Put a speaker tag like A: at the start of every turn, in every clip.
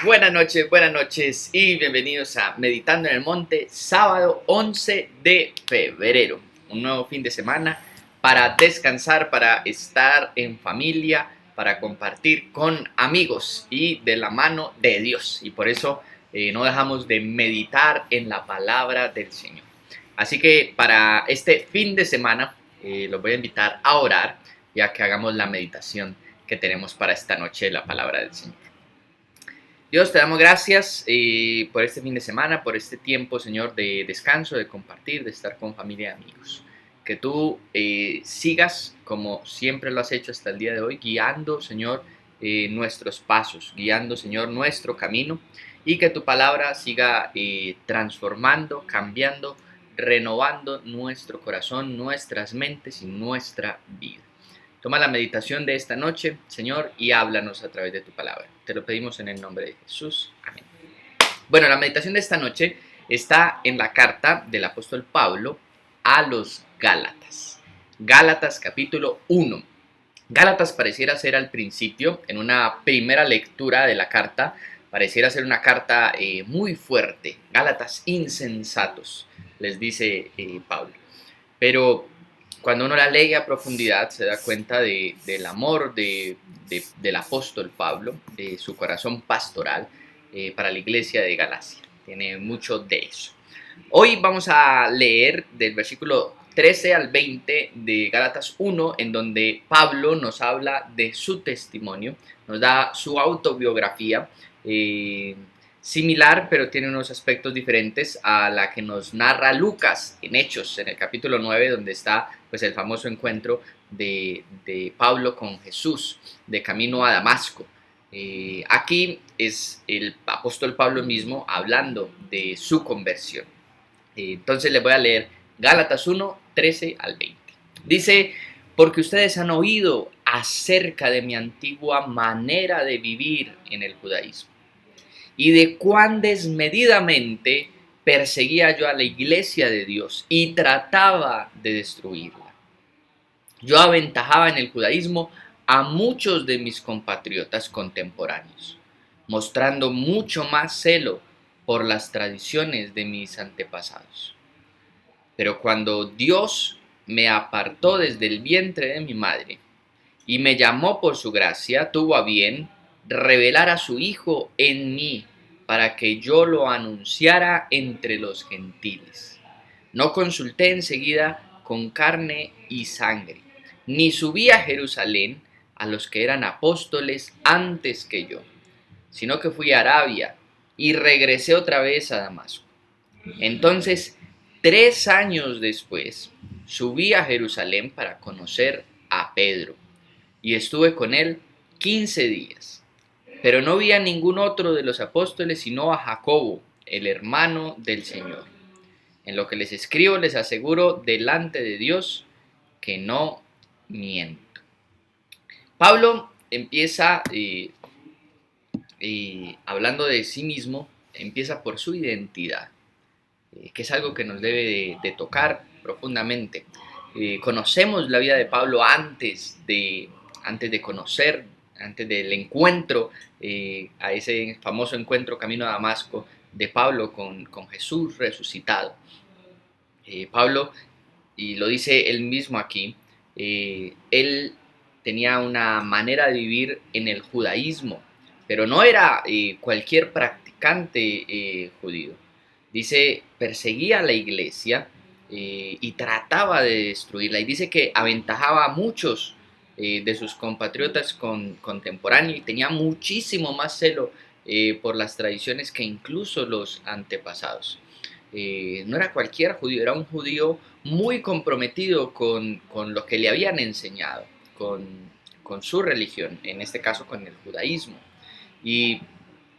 A: Buenas noches y bienvenidos a Meditando en el Monte, sábado 11 de febrero. Un nuevo fin de semana para descansar, para estar en familia, para compartir con amigos y de la mano de Dios. Y por eso no dejamos de meditar en la palabra del Señor. Así que para este fin de semana los voy a invitar a orar, ya que hagamos la meditación que tenemos para esta noche de la palabra del Señor. Dios, te damos gracias por este fin de semana, por este tiempo, Señor, de descanso, de compartir, de estar con familia y amigos. Que tú sigas, como siempre lo has hecho hasta el día de hoy, guiando, Señor, nuestros pasos, guiando, Señor, nuestro camino, y que tu palabra siga transformando, cambiando, renovando nuestro corazón, nuestras mentes y nuestra vida. Toma la meditación de esta noche, Señor, y háblanos a través de tu palabra. Te lo pedimos en el nombre de Jesús. Amén. Bueno, la meditación de esta noche está en la carta del apóstol Pablo a los Gálatas. Gálatas capítulo 1. Gálatas pareciera ser al principio, en una primera lectura de la carta, pareciera ser una carta muy fuerte. Gálatas insensatos, les dice Pablo. Pero cuando uno la lee a profundidad se da cuenta del amor del apóstol Pablo, de su corazón pastoral para la iglesia de Galacia. Tiene mucho de eso. Hoy vamos a leer del versículo 13 al 20 de Gálatas 1, en donde Pablo nos habla de su testimonio, nos da su autobiografía, similar, pero tiene unos aspectos diferentes a la que nos narra Lucas en Hechos, en el capítulo 9, donde está pues, el famoso encuentro de Pablo con Jesús, de camino a Damasco. Aquí es el apóstol Pablo mismo hablando de su conversión. Entonces les voy a leer Gálatas 1, 13 al 20. Dice, porque ustedes han oído acerca de mi antigua manera de vivir en el judaísmo y de cuán desmedidamente perseguía yo a la iglesia de Dios y trataba de destruirla. Yo aventajaba en el judaísmo a muchos de mis compatriotas contemporáneos, mostrando mucho más celo por las tradiciones de mis antepasados. Pero cuando Dios me apartó desde el vientre de mi madre y me llamó por su gracia, tuvo a bien revelar a su Hijo en mí para que yo lo anunciara entre los gentiles. No consulté enseguida con carne y sangre, ni subí a Jerusalén a los que eran apóstoles antes que yo, sino que fui a Arabia y regresé otra vez a Damasco. Entonces, 3 años después, subí a Jerusalén para conocer a Pedro y estuve con él 15 días. Pero no vi a ningún otro de los apóstoles sino a Jacobo, el hermano del Señor. En lo que les escribo les aseguro delante de Dios que no miento. Pablo empieza hablando de sí mismo, empieza por su identidad, que es algo que nos debe de tocar profundamente. Conocemos la vida de Pablo antes de conocer, antes del encuentro, a ese famoso encuentro camino a Damasco de Pablo con Jesús resucitado. Pablo, y lo dice él mismo aquí, él tenía una manera de vivir en el judaísmo, pero no era cualquier practicante judío. Dice, perseguía a la iglesia y trataba de destruirla. Y dice que aventajaba a muchos de sus compatriotas contemporáneos y tenía muchísimo más celo por las tradiciones que incluso los antepasados. No era cualquier judío, era un judío muy comprometido con lo que le habían enseñado, con su religión, en este caso con el judaísmo. Y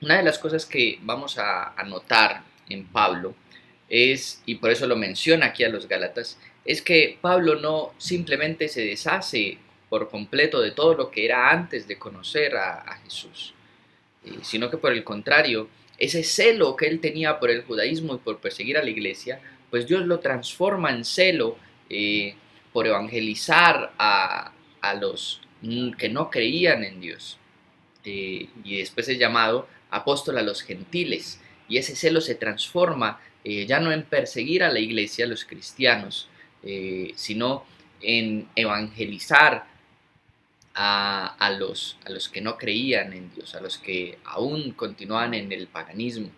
A: una de las cosas que vamos a notar en Pablo es, y por eso lo menciona aquí a los Gálatas, es que Pablo no simplemente se deshace por completo de todo lo que era antes de conocer a Jesús, sino que por el contrario, ese celo que él tenía por el judaísmo y por perseguir a la iglesia, pues Dios lo transforma en celo por evangelizar a los que no creían en Dios. y después es llamado apóstol a los gentiles. Y ese celo se transforma ya no en perseguir a la iglesia, a los cristianos, sino en evangelizar a los que no creían en Dios, a los que aún continuaban en el paganismo,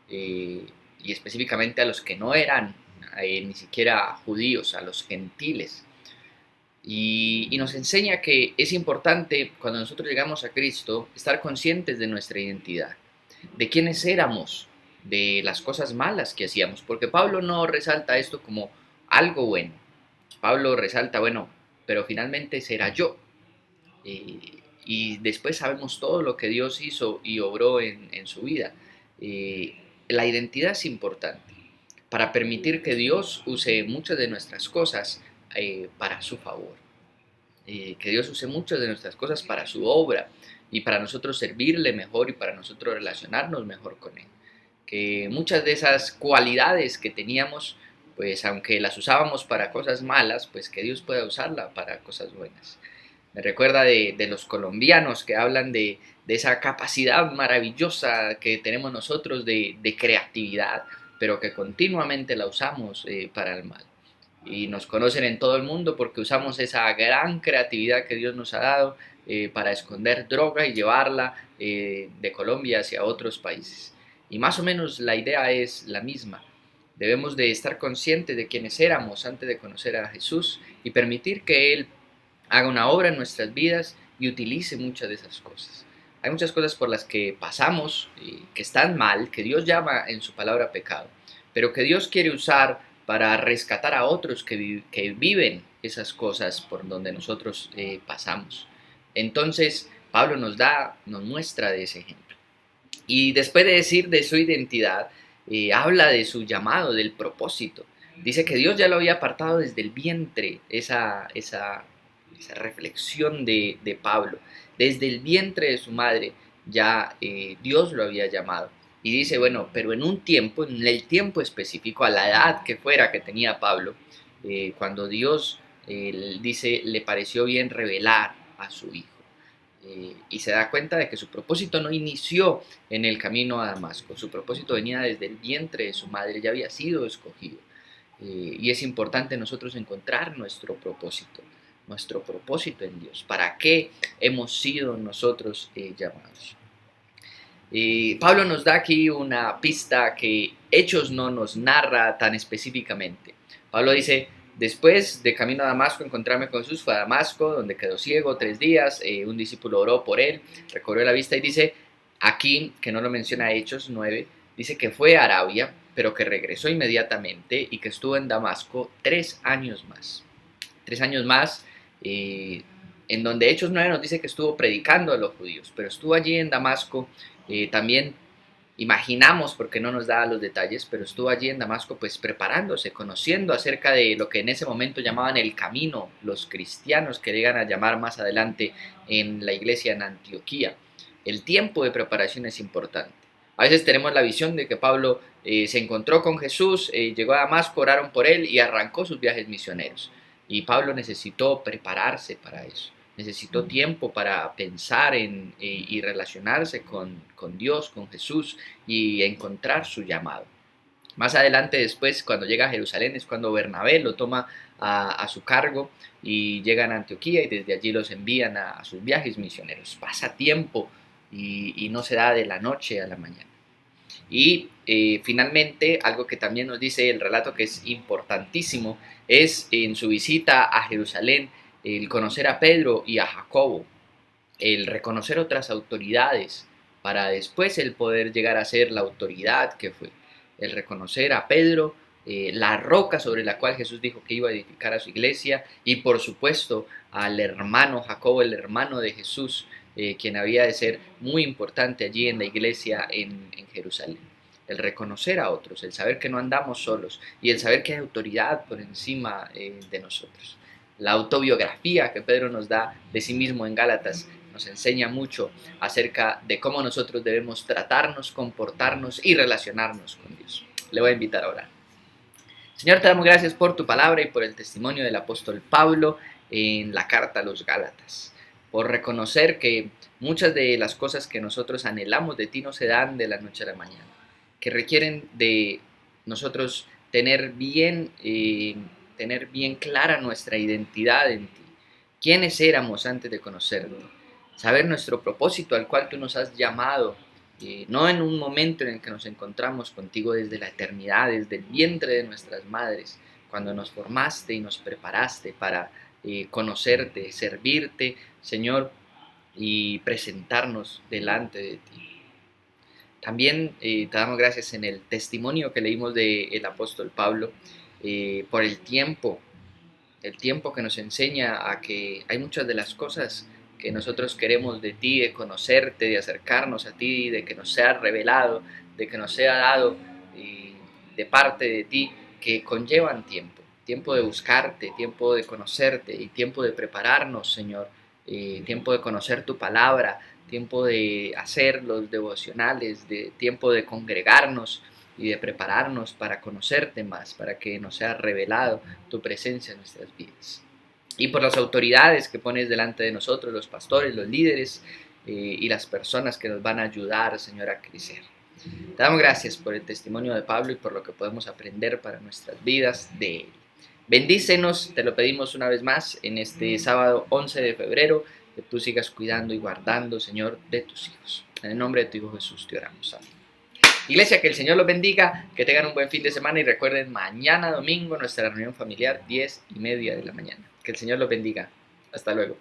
A: y específicamente a los que no eran ni siquiera judíos, a los gentiles. Y nos enseña que es importante cuando nosotros llegamos a Cristo estar conscientes de nuestra identidad, de quiénes éramos, de las cosas malas que hacíamos, porque Pablo no resalta esto como algo bueno. Pablo resalta, bueno, pero finalmente será yo. Y después sabemos todo lo que Dios hizo y obró en su vida. La identidad es importante para permitir que Dios use muchas de nuestras cosas para su favor. Que Dios use muchas de nuestras cosas para su obra y para nosotros servirle mejor y para nosotros relacionarnos mejor con Él. Que muchas de esas cualidades que teníamos, pues aunque las usábamos para cosas malas, pues que Dios pueda usarla para cosas buenas. Me recuerda de los colombianos que hablan de esa capacidad maravillosa que tenemos nosotros de creatividad, pero que continuamente la usamos para el mal. Y nos conocen en todo el mundo porque usamos esa gran creatividad que Dios nos ha dado para esconder droga y llevarla de Colombia hacia otros países. Y más o menos la idea es la misma. Debemos de estar conscientes de quiénes éramos antes de conocer a Jesús y permitir que Él haga una obra en nuestras vidas y utilice muchas de esas cosas. Hay muchas cosas por las que pasamos que están mal, que Dios llama en su palabra pecado, pero que Dios quiere usar para rescatar a otros que viven esas cosas por donde nosotros pasamos. Entonces, Pablo nos muestra de ese ejemplo. Y después de decir de su identidad, habla de su llamado, del propósito. Dice que Dios ya lo había apartado desde el vientre, esa reflexión de Pablo. Desde el vientre de su madre ya Dios lo había llamado. Y dice, bueno, pero en un tiempo, en el tiempo específico, a la edad que fuera que tenía Pablo, cuando Dios, dice, le pareció bien revelar a su hijo. Y se da cuenta de que su propósito no inició en el camino a Damasco, su propósito venía desde el vientre de su madre, ya había sido escogido. Y es importante nosotros encontrar nuestro propósito en Dios, para qué hemos sido nosotros llamados. Pablo nos da aquí una pista que Hechos no nos narra tan específicamente. Pablo dice, después de camino a Damasco, encontrarme con Jesús, fue a Damasco, donde quedó ciego 3 días, un discípulo oró por él, recobró la vista y dice, aquí, que no lo menciona Hechos 9, dice que fue a Arabia, pero que regresó inmediatamente y que estuvo en Damasco 3 años más. 3 años más, en donde Hechos 9 nos dice que estuvo predicando a los judíos, pero estuvo allí en Damasco. También imaginamos, porque no nos da los detalles, pero estuvo allí en Damasco pues preparándose, conociendo acerca de lo que en ese momento llamaban el camino, los cristianos que llegan a llamar más adelante en la iglesia en Antioquía. El tiempo de preparación es importante. A veces tenemos la visión de que Pablo se encontró con Jesús, llegó a Damasco, oraron por él y arrancó sus viajes misioneros. Y Pablo necesitó prepararse para eso. Necesitó tiempo para pensar y relacionarse con Dios, con Jesús y encontrar su llamado. Más adelante después, cuando llega a Jerusalén, es cuando Bernabé lo toma a su cargo y llegan a Antioquía y desde allí los envían a sus viajes misioneros. Pasa tiempo y no se da de la noche a la mañana. Y finalmente, algo que también nos dice el relato que es importantísimo, es en su visita a Jerusalén, el conocer a Pedro y a Jacobo, el reconocer otras autoridades para después el poder llegar a ser la autoridad que fue, el reconocer a Pedro, la roca sobre la cual Jesús dijo que iba a edificar a su iglesia, y por supuesto al hermano Jacobo, el hermano de Jesús, quien había de ser muy importante allí en la iglesia en Jerusalén. El reconocer a otros, el saber que no andamos solos y el saber que hay autoridad por encima de nosotros. La autobiografía que Pedro nos da de sí mismo en Gálatas nos enseña mucho acerca de cómo nosotros debemos tratarnos, comportarnos y relacionarnos con Dios. Le voy a invitar a orar. Señor, te damos gracias por tu palabra y por el testimonio del apóstol Pablo en la carta a los Gálatas. por reconocer que muchas de las cosas que nosotros anhelamos de ti no se dan de la noche a la mañana, que requieren de nosotros tener bien clara nuestra identidad en ti, quiénes éramos antes de conocerte, saber nuestro propósito al cual tú nos has llamado, no en un momento en el que nos encontramos contigo desde la eternidad, desde el vientre de nuestras madres, cuando nos formaste y nos preparaste para conocerte, servirte, Señor, y presentarnos delante de ti. También te damos gracias en el testimonio que leímos del apóstol Pablo por el tiempo que nos enseña a que hay muchas de las cosas que nosotros queremos de ti, de conocerte, de acercarnos a ti, de que nos sea revelado, de que nos sea dado de parte de ti, que conllevan tiempo de buscarte, tiempo de conocerte y tiempo de prepararnos, Señor, tiempo de conocer tu palabra, tiempo de hacer los devocionales, de tiempo de congregarnos y de prepararnos para conocerte más, para que nos sea revelado tu presencia en nuestras vidas. Y por las autoridades que pones delante de nosotros, los pastores, los líderes y las personas que nos van a ayudar, Señor, a crecer. Te damos gracias por el testimonio de Pablo y por lo que podemos aprender para nuestras vidas de él. Bendícenos, te lo pedimos una vez más en este sábado 11 de febrero, que tú sigas cuidando y guardando, Señor, de tus hijos. En el nombre de tu Hijo Jesús te oramos. Amén. Iglesia, que el Señor los bendiga, que tengan un buen fin de semana y recuerden mañana domingo nuestra reunión familiar 10:30 de la mañana. Que el Señor los bendiga. Hasta luego.